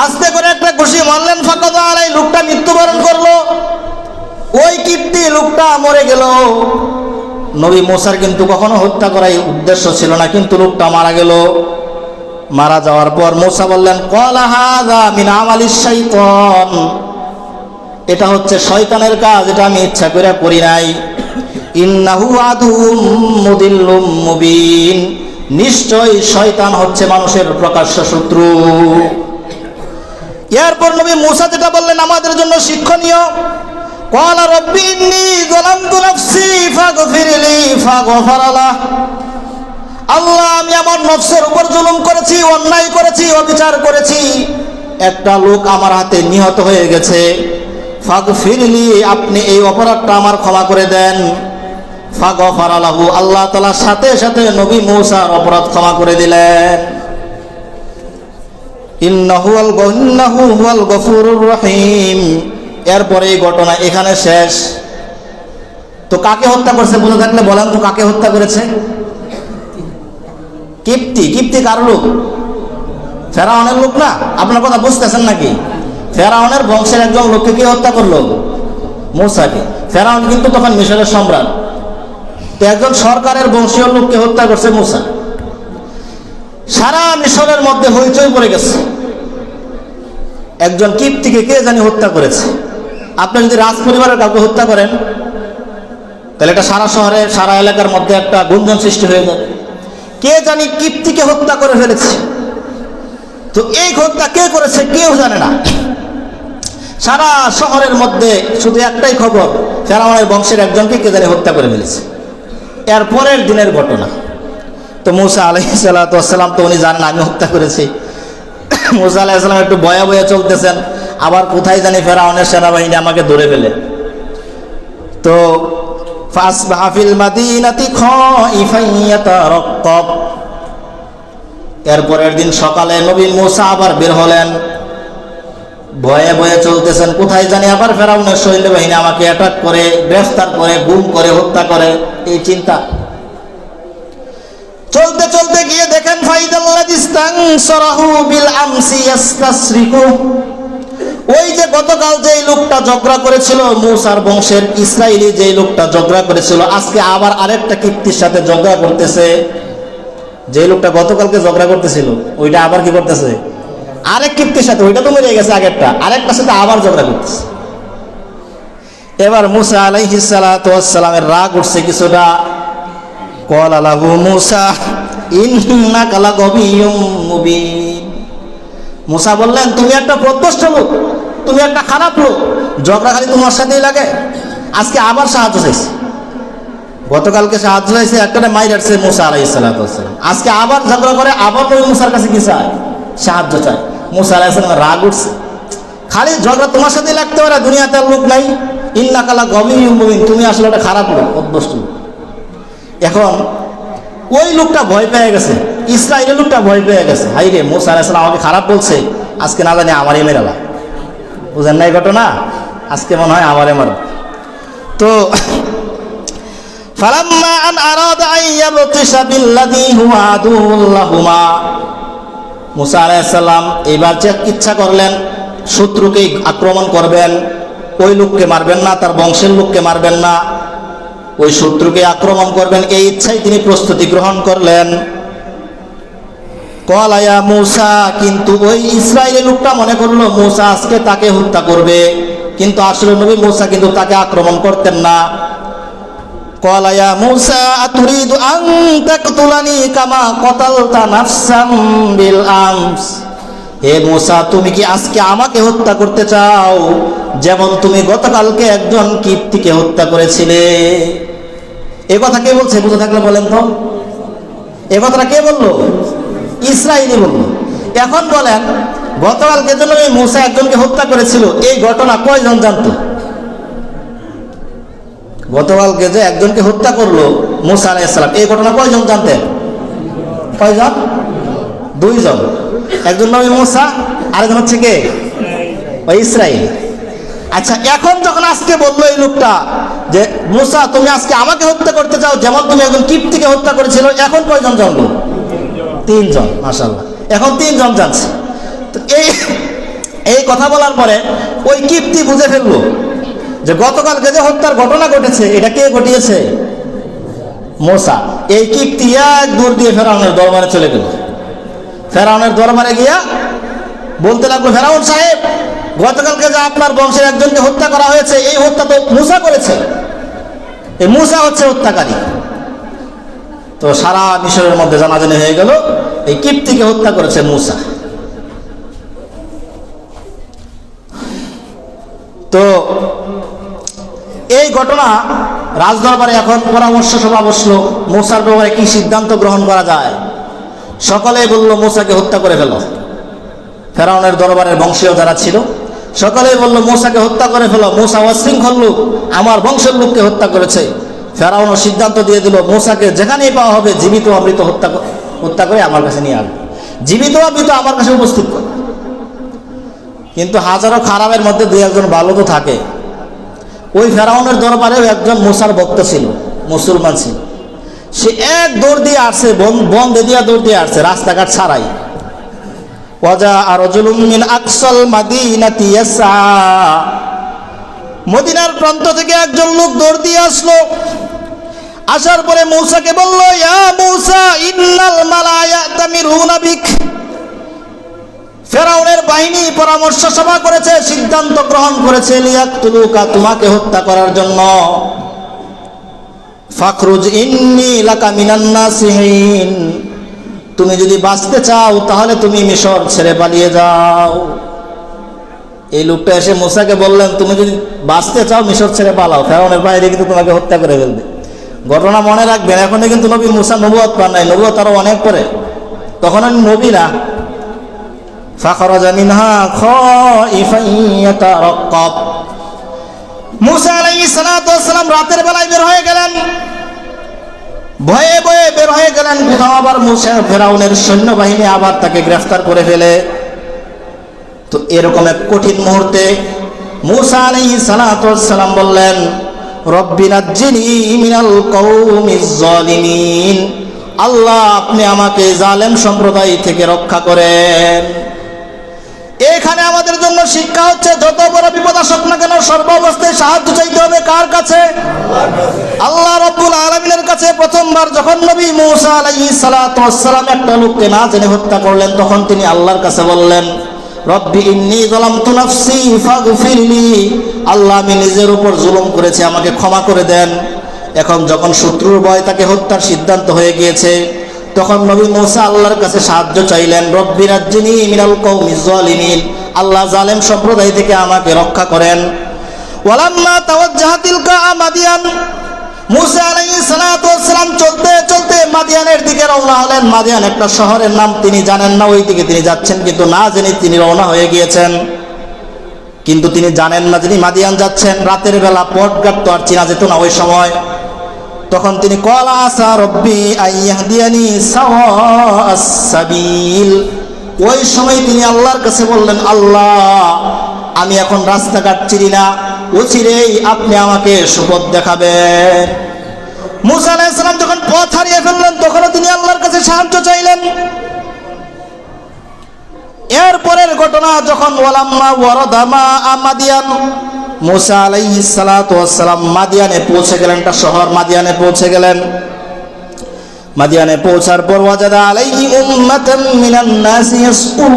আস্তে করে একটা ঘুষি মারলেন। ফাকাযা আলাইহি, লোকটা মৃত্যুবরণ করলো। ওই কিপ্তি লোকটা মরে গেল। নবী মূসার কিন্তু কখনো হত্যা করাই উদ্দেশ্য ছিল না, কিন্তু লোকটা মারা গেল। মারা যাওয়ার পর মূসা বললেন, ক্বালা হাযা মিন আমালিশ শাইতান, এটা হচ্ছে শয়তানের কাজ, এটা আমি ইচ্ছা করে করি নাই। ইন্নাহু আদুউম মুদিল্লুম মুবিন, নিশ্চয় শয়তান হচ্ছে মানুষের প্রকাশ্য শত্রু। এরপর নবী মূসা যেটা বললেন আমাদের জন্য শিক্ষণীয়, ক্বালা রাব্বি ইন্নী যালামতু নাফসি ফাগফিরলি ফাগফারা লাহ, আল্লাহ আমি আমার নফসের উপর জুলুম করেছি, অন্যায় করেছি, অবিচার করেছি, একটা লোক আমার হাতে নিহত হয়ে গেছে। ফাগফিরলি, আপনি এই অপরাধটা আমার ক্ষমা করে দেন। ফাগফারা লাহু, আল্লাহ তাআলা সাথে সাথে নবী মূসার অপরাধ ক্ষমা করে দিলেন। ইন্নাহু হুয়াল গফুরুর রহিম। এরপরে এই ঘটনা এখানে শেষ। তো কাকে হত্যা করছে বুঝে থাকলে বলেন তো, কাকে হত্যা করেছে? কিপ্তি। কিপ্তি কার লোক? ফেরাউনের লোক না? আপনার কথা বুঝতেছেন নাকি? ফেরাউনের বংশের একজন লোককে কে হত্যা করলো? মূসাকে। ফেরাউন কিন্তু তখন মিশরের সম্রাট, তো একজন সরকারের বংশীয় লোককে হত্যা করছে মূসা। সারা মিশরের মধ্যে হইচই পড়ে গেছে, একজন কিপ্তিকে কে জানি হত্যা করেছে। আপনি যদি রাজ পরিবারের কাউকে হত্যা করেন তাহলে এটা সারা শহরে, সারা এলাকার মধ্যে একটা গুঞ্জন সৃষ্টি হয়ে যাবে, কে জানি কিপ্তিকে হত্যা করে ফেলেছে। তো এই হত্যা কে করেছে কেউ জানে না। সারা শহরের মধ্যে শুধু একটাই খবর, ফেরাউনের বংশের একজনকে কে জানি হত্যা করে ফেলেছে। এর পরের দিনের ঘটনা। তো মূসা আলাইহিস সালাতু ওয়াস সালাম তো উনি জানেন আমি হত্যা করেছি। মূসা আলাইহিস সালাম একটু বয়া বয়া চলতেছেন, আবার কোথায় জানি ফেরাউনের সেনাবাহিনী আমাকে ধরে ফেলে। তো ফাসবাহা ফিল মাদিনাতি খাইফান ইয়াতারাক্কাব, এরপরের দিন সকালে নবী মূসা আবার বের হলেন, ভয়ে ভয়ে চলতেছেন, কোথায় জানি আবার ফেরাউনের সৈন্যবাহিনী আমাকে অ্যাটাক করে, গ্রেফতার করে, গুম করে, হত্যা করে, এই চিন্তা। চলতে চলতে গিয়ে দেখেন ফাইদাল্লাযী ইসতানসারাহু বিল আমসি ইস্তাসরিকু, ওই যে গতকাল যেই লোকটা ঝগড়া করেছিল মূসার বংশের ইসরায়েলি, যেই লোকটা ঝগড়া করেছিল আজকে আবার আরেকটা কিপ্তির সাথে ঝগড়া করতেছে। যে লোকটা গতকালকে ঝগড়া করতেছিল ওইটা আবার কি করতেছে? আরেক কিপ্তির সাথে, ওইটা তো মরে গেছে আগেরটা, আরেকটার সাথে আবার ঝগড়া করতেছে। এবার মূসা আলাইহিস সালাতু ওয়াস সালামের রাগ উঠছে কিছুটা। ক্বালা লাহু মূসা ইন্নাকা লাগাবিয়্যুম মুবিন, মূসা বললেন তুমি একটা প্রত্যষ্ট লোক, তুমি একটা খারাপ লোক, ঝগড়া খালি তোমার সাথেই লাগে। আজকে আবার সাহায্য চাইছে, গতকালকে সাহায্য চাইছে, একটা মাইর আসছে মূসা আলাইহিস সালাতু ওয়াস সালাম, আজকে আবার ঝগড়া করে, আবার নবী মূসার কাছে কি চায়? সাহায্য চায়। মূসা আলাইহিস সালামের রাগ উঠছে, খালি ঝগড়া তোমার সাথেই লাগতে পারে, দুনিয়াতে আর লোক নাই। ইন্নাকা লাগাবিয়্যুম মুবিন, তুমি আসলে একটা খারাপ লোক, অভ্যস্ত লোক। এখন ওই লোকটা ভয় পেয়ে গেছে, ইসরায়েলের লোকটা ভয় পেয়ে গেছে, হাই রে মূসা আলাইহিস সালাম আমাকে খারাপ বলছে, আজকে না জানি আমারই মেরালা, বুঝেন নাই ঘটনা, আজকে মনে হয় আমারে মারো। তো ফালাম্মা আন আরাদা আন ইয়াবতিশা বিল্লাযী হুয়া আদুউল লাহুমা, মুসা আলাইহিস সালাম এবার যে ইচ্ছা করলেন শত্রুকে আক্রমণ করবেন, ওই লোককে মারবেন না, তার বংশের লোককে মারবেন না, ওই শত্রুকে আক্রমণ করবেন, এই ইচ্ছায় তিনি প্রস্তুতি গ্রহণ করলেন। ক্বালা ইয়া মূসা, কিন্তু ওই ইসরায়েলি লোকটা মনে করলো মূসা আজকে তাকে হত্যা করবে, কিন্তু আসলে নবী মূসা কিন্তু তাকে আক্রমণ করতেন না। ক্বালা ইয়া মূসা আতুরিদু আন তাকতুলানি কামা ক্বাতালতা নাফসাম বিল আমস, হে মূসা তুমি কি আজকে আমাকে হত্যা করতে চাও যেমন তুমি গতকালকে একজন কিপ্তিকে হত্যা করেছিলে? এ কথা কে বলছে বুঝে থাকলে বলেন তো, এ কথাটা কে বললো? ইসরায়েলি বলল। এখন বলেন গতকালকে জন্য এই মূসা একজনকে হত্যা করেছিল, এই ঘটনা কয়জন জানতো? গতকালকে যে একজনকে হত্যা করলো মূসা আলাইহিস সালাম, এই ঘটনা কয়জন জানতেন? কয়জন? দুইজন, একজন নবী মূসা, আরেকজন হচ্ছে কে? ওই ইসরায়েল। আচ্ছা, এখন যখন আজকে বললো এই লোকটা যে মূসা তুমি আজকে আমাকে হত্যা করতে চাও যেমন তুমি একজন কিপ্তিকে হত্যা করেছিল, এখন কয়জন জানলো? তিনজন। মাশাআল্লাহ, এখন তিনজন জানছে। তো এই কথা বলার পরে ওই কিপ্তি বুঝে ফেললো যে গতকালকে যে হত্যার ঘটনা ঘটেছে এটা কে ঘটিয়েছে? মূসা। এই কিপ্তি এক দূর দিয়ে ফেরাউনের দরবারে চলে গেল। ফেরাউনের দরবারে গিয়া বলতে লাগলো, ফেরাউন সাহেব, গতকালকে যে আপনার বংশের একজনকে হত্যা করা হয়েছে, এই হত্যা তো মূসা করেছে, এই মূসা হচ্ছে হত্যাকারী। তো সারা মিশরের মধ্যে জানাজানি হয়ে গেল এই কিপ্তিকে হত্যা করেছে মূসা। তো এই ঘটনা রাজদরবারে এখন পরামর্শ সভা বসলো, মূসার ব্যাপারে কি সিদ্ধান্ত গ্রহণ করা যায়। সকলেই বলল মূসাকে হত্যা করে ফেলো। ফেরাউনের দরবারের বংশীয় যারা ছিল সকলেই বলল মূসাকে হত্যা করে ফেলো, মূসা অশৃঙ্খল লোক, আমার বংশের লোককে হত্যা করেছে। ফেরাউনও সিদ্ধান্ত দিয়ে দিল মূসাকে যেখানেই পাওয়া হবে জীবিত অমৃত হত্যা করে আমার কাছে নিয়ে আসবে, জীবিত অমৃত আমার কাছে উপস্থিত করে। কিন্তু হাজারো খারাপের মধ্যে দুই একজন ভালো তো থাকে। ওই ফেরাউনের দরবারেও একজন মূসার ভক্ত ছিল, মুসলমান ছিল। সে এক দৌড় দিয়ে আসছে, বন দিয়ে দৌড় দিয়ে আসছে, রাস্তাঘাট ছাড়াই। ওয়াজা রাজুলুম মিন আকসাল মাদিনাতি ইয়াসা, মদিনার প্রান্ত থেকে একজন লোক দৌড় দিয়ে আসলো। আসার পরে মূসাকে বলল, ইয়া মূসা ইন্নাল মালায়া তামিরুনা বিক, ফেরাউনের বাহিনী পরামর্শ সভা করেছে, সিদ্ধান্ত গ্রহণ করেছে লিয়াকতুলুকা, তোমাকে হত্যা করার জন্য। ফাখরুজ ইন্নী লাকা মিনান নাসিহিন, তুমি যদি বাঁচতে চাও তাহলে তুমি মিশর ছেড়ে পালিয়ে যাও। এই লোকটা এসে মূসাকে বললেন, তুমি যদি বাঁচতে চাও মিশর ছেড়ে পালাও, ফেরাউনের বাইরে কিন্তু তোমাকে হত্যা করে ফেলবে। ঘটনা মনে রাখবেন, এখন কিন্তু নবী মূসা নবুয়ত পান নাই, নবুয়ত আরো অনেক পরে, তখন আমি নবী না। ফাখরাজা মিনহা খাইফান ইয়াতারাক্কাব, মূসা আলাইহিস সালাতু ওয়াস সালাম রাতের বেলায় বের হয়ে গেলেন, ভয়ে ভয়ে বের হয়ে গেলেন। কোথাও আবার মূসা ফেরাউনের সৈন্যবাহিনী আবার তাকে গ্রেফতার করে ফেলে। তো এরকম এক কঠিন মুহূর্তে মূসা আলাইহিস সালাতু ওয়াস সালাম বললেন, রব্বি নাজ্জিনি মিনাল কওমিজ জালিমিন, আল্লাহ আপনি আমাকে জালেম সম্প্রদায় থেকে রক্ষা করেন। এখানে আমাদের জন্য শিক্ষা হচ্ছে, যত বড় বিপদ আসুক না কেন সর্বাবস্থায় সাহায্য চাইতে হবে কার কাছে? আল্লাহ রাব্বুল আলামিনের কাছে। প্রথমবার যখন নবী মূসা আলাইহিস সালাতু ওয়াস সালাম একটা লোককে না জেনে হত্যা করলেন, তখন তিনি আল্লাহর কাছে বললেন, রব্বি ইন্নী যালামতু নাফসি ফাগফিরলি, আল্লাহ আমি নিজের উপর জুলুম করেছি, আমাকে ক্ষমা করে দেন। এখন যখন শত্রুর ভয় তাকে হত্যার সিদ্ধান্ত হয়ে গিয়েছে, তখন নবী মূসা আল্লাহর কাছে সাহায্য চাইলেন, রব্বি নাজ্জিনি মিনাল কওমিজ জালিমিন, আল্লাহ জালেম সম্প্রদায় থেকে আমাকে রক্ষা করেন। ওয়ালাম্মা তাওয়াজ্জাহা তিলকা মাদিয়ান, মূসা আলাইহিস সালাতু ওয়াস সালাম চলতে চলতে মাদিয়ানের দিকে রওনা হলেন। মাদিয়ান একটা শহরের নাম, তিনি জানেন না ওই দিকে তিনি যাচ্ছেন, কিন্তু না জেনে তিনি রওনা হয়ে গিয়েছেন। কিন্তু তিনি জানেন না যিনি মাদিয়ান যাচ্ছেন। রাতের বেলা পথঘাট তো আর চেনা যেত না ওই সময়। তখন তিনি ক্বালা আসা রব্বি আইয়াহদিয়ানি সাওয়াআস সাবিল, ওই সময় তিনি আল্লাহর কাছে বললেন, আল্লাহ আমি এখন রাস্তাঘাট চিনি না, অচিরেই আপনি আমাকে সুপথ দেখাবেন। মুসা আলাইহিস সালাম যখন পথ হারিয়ে ফেললেন তখনও তিনি আল্লাহর কাছে সাহায্য চাইলেন। এরপরের ঘটনা যখন ওয়ালাম্মা ওয়ারাদা মাআ মাদিয়ান, মুসা আলাইহিস সালাতু ওয়াস সালাম মাদিয়ানে পৌঁছে গেলেন, একটা শহর মাদিয়ানে পৌঁছে গেলেন। মাদিয়ানে পৌঁছার পর ওয়াজাদা আলাইহি উম্মাতাম মিনান নাসি ইয়াসকুন,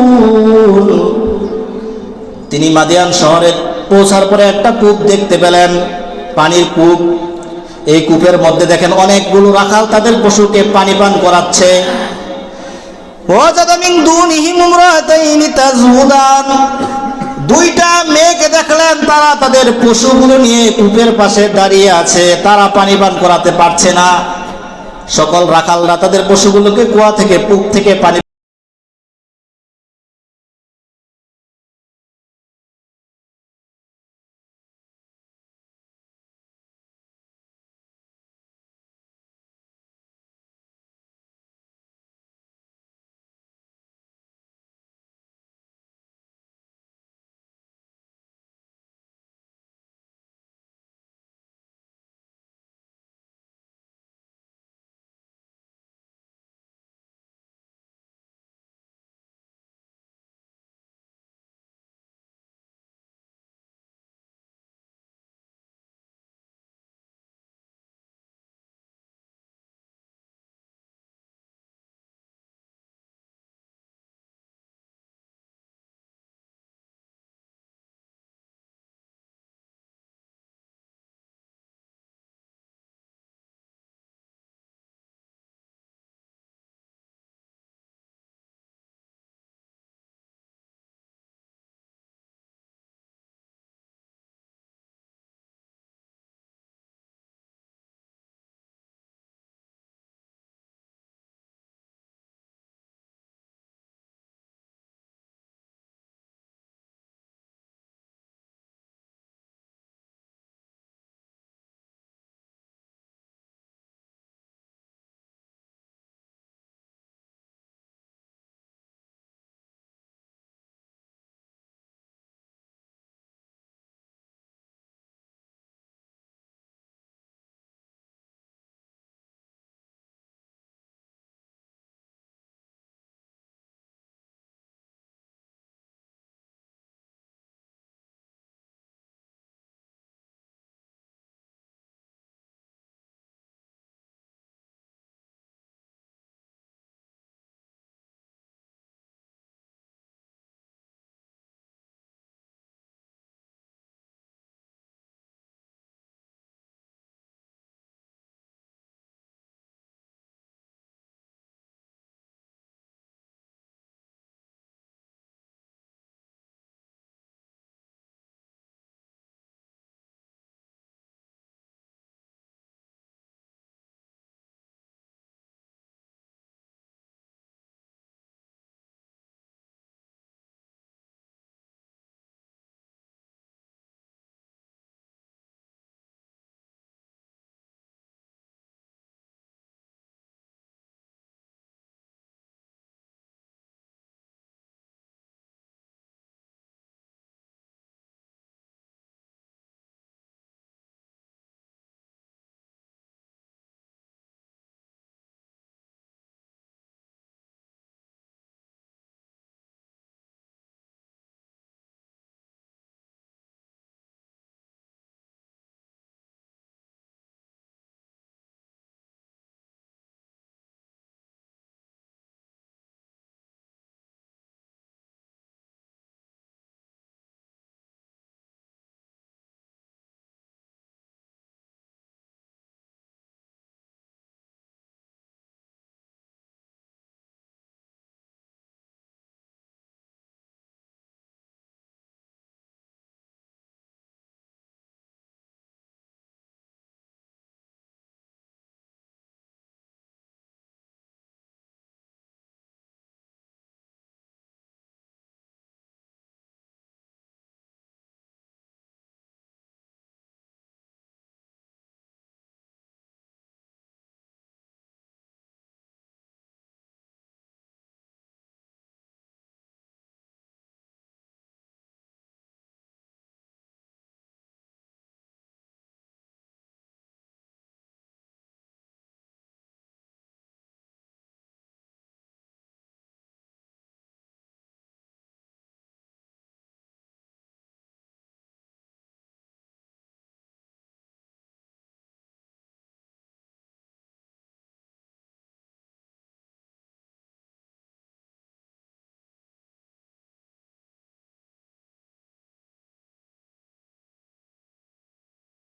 তিনি মাদিয়ান শহরে পৌঁছার পরে একটা কূপ দেখতে পেলেন, পানির কূপ। এই কূপের মধ্যে দেখেন অনেকগুলো রাখাল তাদের পশুকে পানি পান করাচ্ছে। ওয়াজাদা মিন দুনিহিম ইমরাতাইনি তাজুদান, দুইটা মেয়েকে দেখলেন তারা তাদের পশুগুলো নিয়ে কূপের পাশে দাঁড়িয়ে আছে, তারা পানি পান করাতে পারছে না। সকল রাখালরা তাদের পশুগুলোকে কুয়া থেকে, কূপ থেকে পানি